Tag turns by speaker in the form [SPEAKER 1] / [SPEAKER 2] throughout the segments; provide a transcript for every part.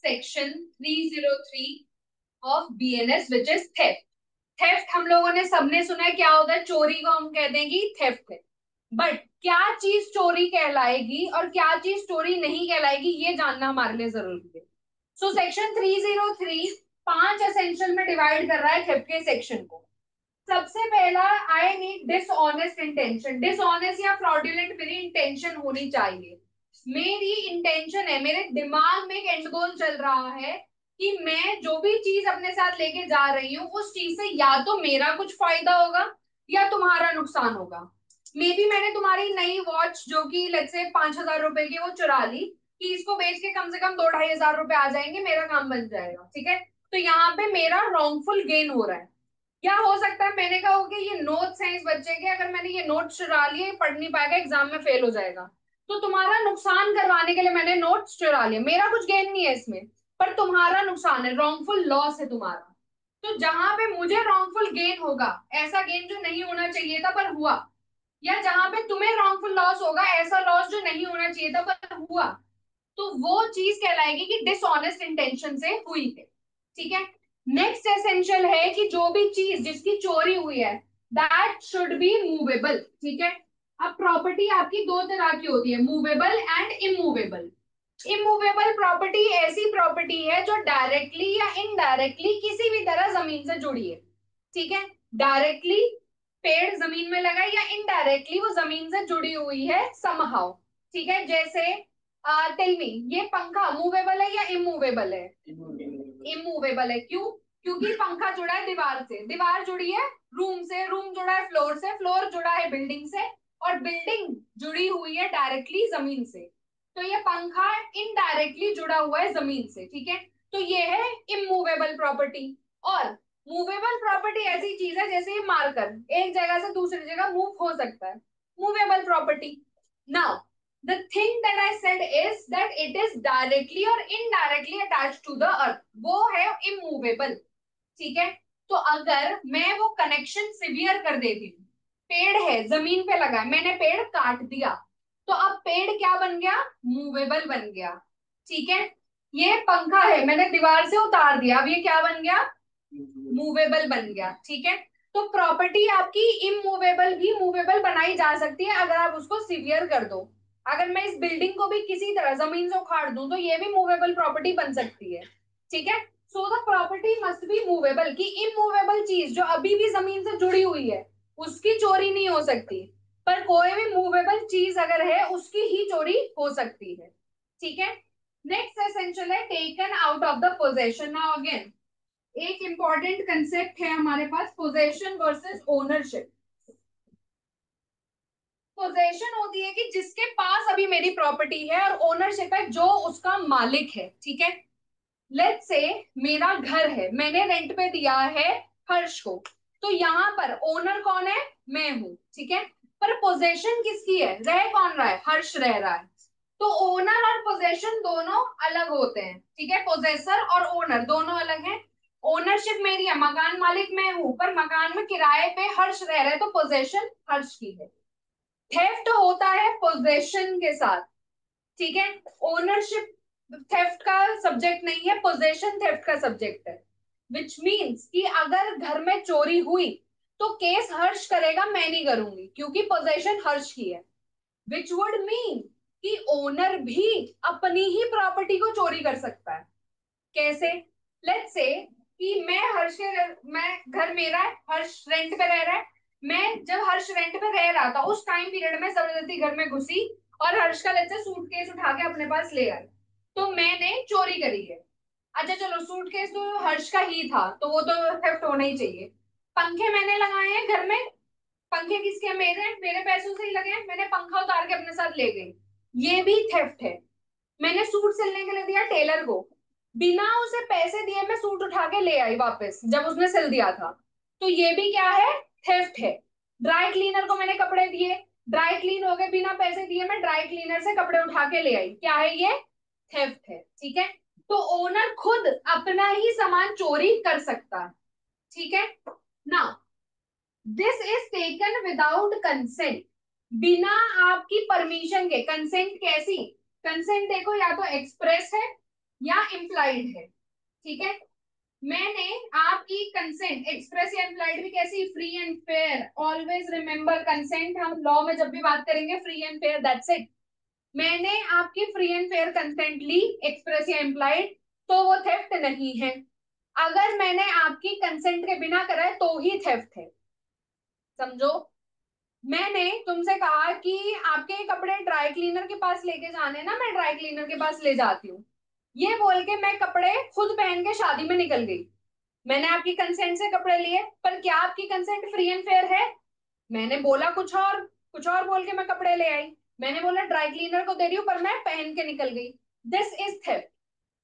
[SPEAKER 1] Section 303 of BNS which is theft. Theft हम लोगों ने सबने सुना है, क्या होता है? चोरी को हम कह देंगे थेफ्ट है। बट क्या चीज चोरी कहलाएगी और क्या चीज चोरी नहीं कहलाएगी, ये जानना हमारे लिए जरूरी है। सो सेक्शन 303 5 एसेंशियल में डिवाइड कर रहा है थेफ्ट के सेक्शन को। सबसे पहला, I need dishonest intention. Dishonest या फ्रॉडुलेंट मेरी इंटेंशन होनी चाहिए। मेरी इंटेंशन है, मेरे दिमाग में एक एंड गोल चल रहा है कि मैं जो भी चीज अपने साथ लेके जा रही हूँ उस चीज से या तो मेरा कुछ फायदा होगा या तुम्हारा नुकसान होगा। मे बी मैंने तुम्हारी नई वॉच जो कि लेट्स से 5,000 रुपए की, वो चुरा ली कि इसको बेच के कम से कम 2-2,500 रुपए आ जाएंगे, मेरा काम बन जाएगा। ठीक है, तो यहाँ पे मेरा रॉन्गफुल गेन हो रहा है। क्या हो सकता है? मैंने कहा कि ये नोट्स हैं इस बच्चे के, अगर मैंने ये नोट्स चुरा लिए, पढ़ नहीं पाएगा, एग्जाम में फेल हो जाएगा। तो तुम्हारा नुकसान करवाने के लिए मैंने नोट्स चुरा लिए, मेरा कुछ गेन नहीं है इसमें, पर तुम्हारा नुकसान है, रॉन्गफुल लॉस है तुम्हारा। तो जहां पे मुझे रॉन्गफुल गेन होगा, ऐसा गेन जो नहीं होना चाहिए था पर हुआ, या जहां पे तुम्हें रॉन्गफुल लॉस होगा, ऐसा लॉस जो नहीं होना चाहिए था पर हुआ, तो वो चीज कहलाएगी कि डिसऑनेस्ट इंटेंशन से हुई है। ठीक है, नेक्स्ट एसेंशियल है कि जो भी चीज जिसकी चोरी हुई है दैट शुड बी मूवेबल। ठीक है, अब प्रॉपर्टी आपकी दो तरह की होती है, movable and immovable. Immovable property ऐसी प्रॉपर्टी है जो डायरेक्टली या इनडायरेक्टली किसी भी तरह जमीन से जुड़ी है। ठीक है, डायरेक्टली पेड़ जमीन में लगा या इनडायरेक्टली वो जमीन से जुड़ी हुई है समहाउ। ठीक है, जैसे टेल मी, ये पंखा मूवेबल है या इमूवेबल है? इमूवेबल है। क्यों? क्योंकि पंखा जुड़ा है दीवार से, दीवार जुड़ी है रूम से, रूम जुड़ा है फ्लोर से, फ्लोर जुड़ा है बिल्डिंग से, और बिल्डिंग जुड़ी हुई है डायरेक्टली जमीन से। तो ये पंखा इनडायरेक्टली जुड़ा हुआ है जमीन से। ठीक है, तो ये है इमूवेबल प्रॉपर्टी। और मूवेबल प्रॉपर्टी ऐसी चीज है जैसे ये मार्कर एक जगह से दूसरी जगह मूव हो सकता है, movable property. Now the thing that I said is that it is directly or indirectly attached to the earth, वो है immovable। ठीक है, तो अगर मैं वो कनेक्शन सिवियर कर देती हूँ, पेड़ है जमीन पे लगा है, मैंने पेड़ काट दिया, तो अब पेड़ क्या बन गया? मूवेबल बन गया। ठीक है, ये पंखा है, मैंने दीवार से उतार दिया, अब ये क्या बन गया? मूवेबल बन गया। ठीक है, तो प्रॉपर्टी आपकी इमूवेबल भी मूवेबल बनाई जा सकती है अगर आप उसको सिवियर कर दो। अगर मैं इस बिल्डिंग को भी किसी तरह जमीन से उखाड़ दूं तो ये भी मूवेबल प्रॉपर्टी बन सकती है। ठीक है, so the property must be movable, की इमूवेबल चीज जो अभी भी जमीन से जुड़ी हुई है उसकी चोरी नहीं हो सकती, पर कोई भी मूवेबल चीज अगर है उसकी ही चोरी हो सकती है। ठीक है, नेक्स्ट एसेंशियल है taken out of the possession. Now again एक इंपॉर्टेंट कंसेप्ट है हमारे पास, पोजेशन वर्सेस ओनरशिप। पोजेशन होती है कि जिसके पास अभी मेरी प्रॉपर्टी है, और ओनरशिप है जो उसका मालिक है। ठीक है, लेट्स से मेरा घर है, मैंने रेंट पे दिया है हर्ष को, तो यहाँ पर ओनर कौन है? मैं हूं। ठीक है, पर पोजेशन किसकी है? रह कौन रहा है? हर्ष रह रहा है। तो ओनर और पोजेशन दोनों अलग होते हैं। ठीक है, पोजेसर और ओनर दोनों अलग हैं। ओनरशिप मेरी है, मकान मालिक मैं हूं, पर मकान में किराए पे हर्ष रह रहा है, तो पोजेशन हर्ष की है। थेफ्ट होता है पोजेशन के साथ। ठीक है, ओनरशिप थेफ्ट का सब्जेक्ट नहीं है, पोजेशन थेफ्ट का सब्जेक्ट है। विच मीन्स कि अगर घर में चोरी हुई तो केस हर्ष करेगा, मैं नहीं करूंगी, क्योंकि पोजेशन हर्ष की है। विच वुड मीन कि ओनर भी अपनी ही प्रॉपर्टी को चोरी कर सकता है। कैसे? लेट्स से कि मैं घर मेरा है, हर्ष रेंट पे रह रहा है। मैं जब हर्ष रेंट पे रह रहा था उस टाइम पीरियड में जबरदस्ती घर में घुसी और हर्ष का लेट्स से सूटकेस उठा के अपने पास ले आई, तो मैंने चोरी करी है। अच्छा चलो, सूटकेस तो हर्ष का ही था तो वो तो थेफ्ट होना ही चाहिए। पंखे मैंने लगाए हैं घर में, पंखे किसके हैं? मेरे, मेरे पैसों से ही लगे हैं, मैंने पंखा उतार के अपने साथ ले गई, ये भी थेफ्ट है। मैंने सूट सिलने के लिए दिया टेलर को, बिना उसे पैसे दिए मैं सूट उठा के ले आई वापस जब उसने सिल दिया था, तो ये भी क्या है? थेफ्ट है। ड्राई क्लीनर को मैंने कपड़े दिए, ड्राई क्लीन हो गए, बिना पैसे दिए मैं ड्राई क्लीनर से कपड़े उठा के ले आई, क्या है ये? थेफ्ट है। ठीक है, तो ओनर खुद अपना ही सामान चोरी कर सकता है। ठीक है ना, this is taken without consent, बिना आपकी परमिशन के। कंसेंट कैसी? कंसेंट देखो, या तो एक्सप्रेस है या इम्प्लाइड है, ठीक है। मैंने आपकी कंसेंट एक्सप्रेस या इम्प्लाइड भी कैसी, free and fair, always remember consent हम लॉ में जब भी बात करेंगे free and fair, that's it. मैंने आपकी फ्री एंड फेयर कंसेंट ली, एक्सप्रेस या इम्प्लाइड, तो वो थेफ्ट नहीं है। अगर मैंने आपकी कंसेंट के बिना करा है तो ही थेफ्ट है, समझो। मैंने तुमसे कहा कि आपके ये कपड़े ड्राई क्लीनर के पास लेके जाने ना, मैं ड्राई क्लीनर के पास ले जाती हूँ, ये बोल के मैं कपड़े खुद पहन के शादी में निकल गई। मैंने आपकी कंसेंट से कपड़े लिए, पर क्या आपकी कंसेंट फ्री एंड फेयर है? मैंने बोला कुछ और बोल के मैं कपड़े ले आई। मैंने बोला ड्राई क्लीनर को दे रही हूँ, पर मैं पहन के निकल गई। This is theft.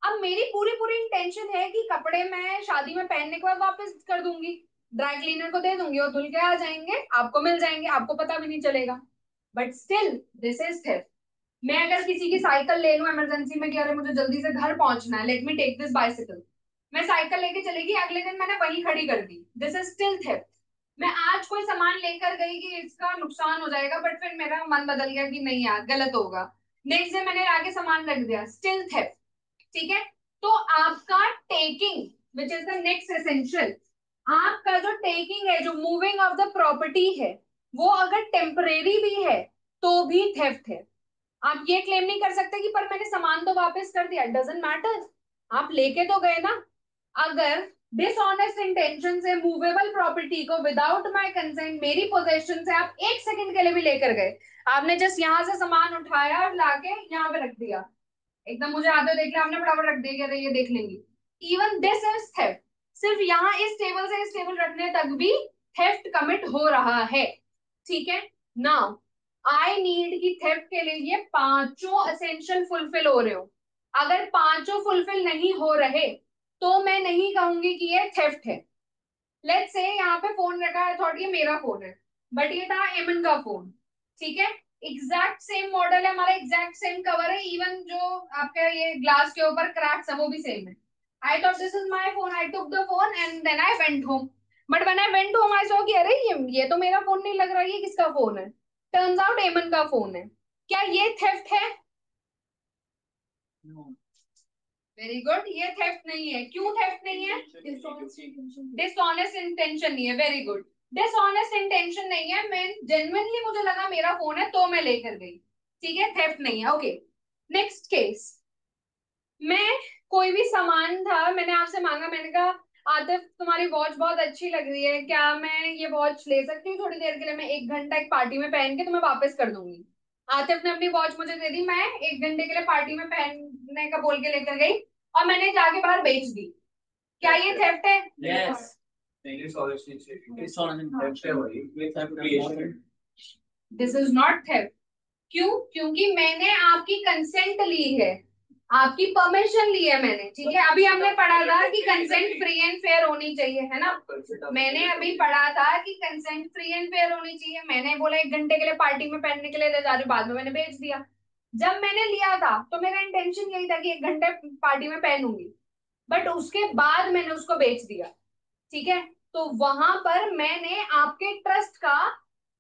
[SPEAKER 1] अब मेरी पूरी पूरी इंटेंशन है कि कपड़े मैं शादी में पहनने के बाद वापस कर दूंगी, ड्राई क्लीनर को दे दूंगी और धुल के आ जाएंगे, आपको मिल जाएंगे, आपको पता भी नहीं चलेगा। But still this is theft. मैं अगर किसी की साइकिल ले लूं इमरजेंसी में कि अरे मुझे जल्दी से घर पहुंचना है, let me take this bicycle, मैं साइकिल लेके चलेगी, अगले दिन मैंने वहीं खड़ी कर दी, दिस इज स्टिल थेफ्ट। मैं आज कोई सामान लेकर गई कि इसका नुकसान हो जाएगा, बट फिर मेरा मन बदल गया कि नहीं यार गलत होगा, नेक्स्ट डे मैंने आगे सामान रख दिया, स्टिल थेफ्ट, ठीक है। तो आपका taking which is the next essential, आपका जो टेकिंग है, जो मूविंग ऑफ द प्रॉपर्टी है, वो अगर टेम्परेरी भी है तो भी थेफ्ट है। आप ये क्लेम नहीं कर सकते कि पर मैंने सामान तो वापस कर दिया, डजेंट मैटर, आप लेके तो गए ना। अगर डिसऑनेस्ट इंटेंशन से मूवेबल प्रॉपर्टी को विदाउट माय कंसेंट मेरी पोजेशन से आप एक सेकंड के लिए भी लेकर गए, आपने जस्ट यहां से सामान उठाया और लाके यहाँ पे रख दिया, एकदम मुझे आते देख लिया आपने, फटाफट रख दिया, अरे ये देख लेंगे, इवन दिस इज थेफ्ट। सिर्फ यहाँ इस टेबल से इस टेबल रखने तक भी थेफ्ट कमिट हो रहा है, ठीक है। नाउ आई नीड की थेफ्ट के लिए ये पांचों असेंशियल फुलफिल हो रहे हो। अगर पांचों फुलफिल नहीं हो रहे तो मैं नहीं कहूंगी कि ये थेफ्ट है। लेट्स से यहाँ पे फोन रखा है, थॉट ये मेरा फोन है, बट ये था एमन का फोन, ठीक है। एग्जैक्ट सेम मॉडल है हमारा, एग्जैक्ट सेम कवर है, इवन जो आपका ये ग्लास के ऊपर क्रैक्स है वो भी सेम है। I thought this is my phone, I took the phone and then I went home, but when I went home I saw कि अरे ये तो मेरा फोन नहीं लग रहा, ये किसका फोन है? टर्न्स आउट एमन का फोन है। क्या ये थेफ्ट है? वेरी गुड, ये थेफ्ट नहीं है। क्यों थेफ्ट नहीं है? डिसऑनेस्ट इंटेंशन नहीं है, वेरी गुड। डिसऑनेस्ट इंटेंशन नहीं है, मैं जेन्युइनली मुझे लगा मेरा फोन है तो मैं लेकर गई, ठीक है, थेफ्ट नहीं है। ओके, नेक्स्ट केस, मैं कोई भी सामान था, मैंने आपसे मांगा, मैंने कहा आतिफ तुम्हारी वॉच बहुत अच्छी लग रही है, क्या मैं ये वॉच ले सकती हूँ थोड़ी देर के लिए, मैं एक घंटा एक पार्टी में पहन के तुम्हें वापस कर दूंगी। आतिफ ने अपनी वॉच मुझे दे दी, मैं एक घंटे के लिए पार्टी में पहनने का बोल के लेकर गई और मैंने जाके बाहर बेच दी। क्या ये थेफ्ट है? Yes. This is not theft. क्यों? क्योंकि मैंने आपकी कंसेंट ली है, आपकी परमिशन ली है मैंने, ठीक है। अभी हमने पढ़ा था कि कंसेंट फ्री एंड फेयर होनी चाहिए, है ना। मैंने अभी पढ़ा था कि कंसेंट फ्री एंड फेयर होनी चाहिए, मैंने बोला एक घंटे के लिए पार्टी में पहनने के लिए ले जा रही हूँ, बाद में मैंने बेच दिया। जब मैंने लिया था तो मेरा इंटेंशन यही था कि एक घंटे पार्टी में पहनूंगी, बट उसके बाद मैंने उसको बेच दिया, ठीक है। तो वहां पर मैंने आपके ट्रस्ट का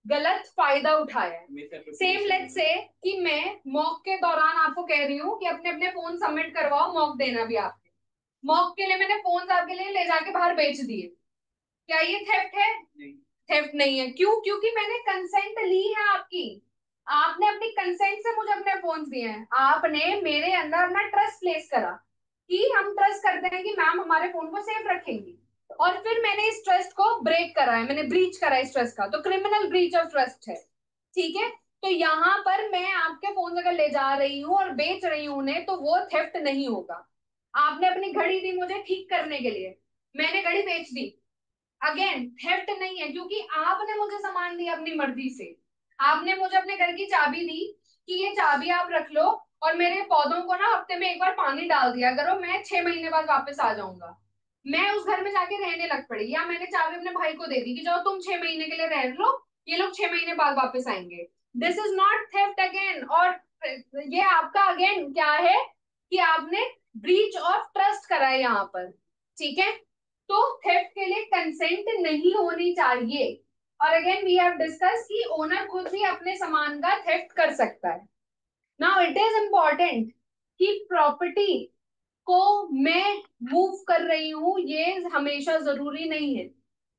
[SPEAKER 1] गलत फायदा उठाया है। सेम लेट्स से कि मैं मॉक के दौरान आपको कह रही हूँ कि अपने अपने फोन सबमिट करवाओ, मॉक देना भी आपने, मॉक के लिए मैंने फोन आपके लिए ले जाके बाहर बेच दिए, क्या ये थेफ्ट है? थेफ्ट नहीं है। क्यों? क्योंकि मैंने कंसेंट ली है आपकी, आपने अपनी कंसेंट से मुझे अपने फोन दिए हैं, आपने मेरे अंदर अपना ट्रस्ट प्लेस करा कि हम ट्रस्ट करते हैं कि मैम हमारे फोन को सेफ रखेंगी, और फिर मैंने इस ट्रस्ट को ब्रेक करा है, मैंने ब्रीच करा है इस ट्रस्ट का, तो क्रिमिनल ब्रीच ऑफ ट्रस्ट है, ठीक है। तो यहाँ पर मैं आपके फोन अगर ले जा रही हूँ और बेच रही हूँ उन्हें, तो वो थेफ्ट नहीं होगा। आपने अपनी घड़ी दी मुझे ठीक करने के लिए, मैंने घड़ी बेच दी, अगेन थेफ्ट नहीं है, क्योंकि आपने मुझे सामान दिया अपनी मर्जी से, आपने मुझे अपने घर की चाबी दी कि ये चाबी आप रख लो, और मेरे पौधों को ना हफ्ते में एक बार पानी डाल दिया करो, मैं 6 महीने बाद वापस आ जाऊंगा। मैं उस घर में जाके रहने लग पड़ी, या मैंने चाबी अपने भाई को दे दी कि जाओ तुम 6 महीने के लिए रह लो, ये लोग 6 महीने बाद वापस आएंगे, this is not theft again. और ये आपका अगेन क्या है कि आपने ब्रीच ऑफ ट्रस्ट करा है यहाँ पर, ठीक है। तो थेफ्ट के लिए कंसेंट नहीं होनी चाहिए। और अगेन वी हैव डिस्कस कि ओनर खुद भी अपने सामान का थेफ्ट कर सकता है। नाउ इट इज इंपॉर्टेंट कि प्रॉपर्टी को मैं मूव कर रही हूँ ये हमेशा जरूरी नहीं है।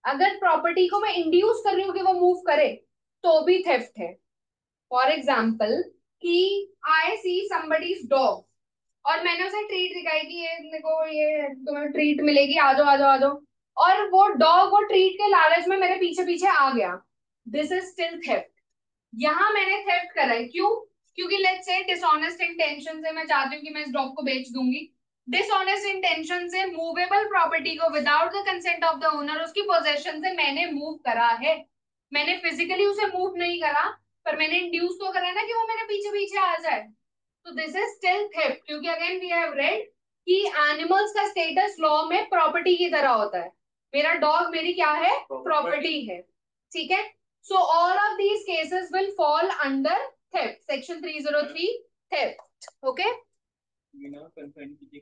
[SPEAKER 1] अगर प्रॉपर्टी को मैं इंड्यूस कर रही हूँ कि वो मूव करे तो भी थेफ्ट है। फॉर एग्जाम्पल कि आई सी समबडीज डॉग और मैंने उसे ट्रीट दिखाई कि ये देखो ये तुम्हें ट्रीट मिलेगी, आ जाओ आ जाओ आ जाओ, और वो डॉग वो ट्रीट के लालच में मेरे पीछे पीछे आ गया। This is still theft. यहां मैंने थेफ्ट करा है, क्यों? क्योंकि लेट्स से डिसऑनेस्ट इंटेंशन से मैं चाहती हूँ कि मैं इस डॉग को बेच दूंगी। डिसऑनेस्ट इंटेंशन से मूवेबल प्रॉपर्टी को without the consent of the owner उसकी पोजेशन से मैंने मूव करा है। मैंने फिजिकली उसे मूव नहीं करा, पर मैंने इंड्यूस तो करा ना कि वो मेरे पीछे पीछे आ जाए। तो दिस इज स्टिल थेफ्ट, क्योंकि अगेन वी हैव रेड कि एनिमल्स का स्टेटस लॉ में प्रॉपर्टी की तरह होता है। मेरा डॉग मेरी क्या है? प्रॉपर्टी है। ठीक है। So all of these cases will fall under theft. Section 303 theft. Okay.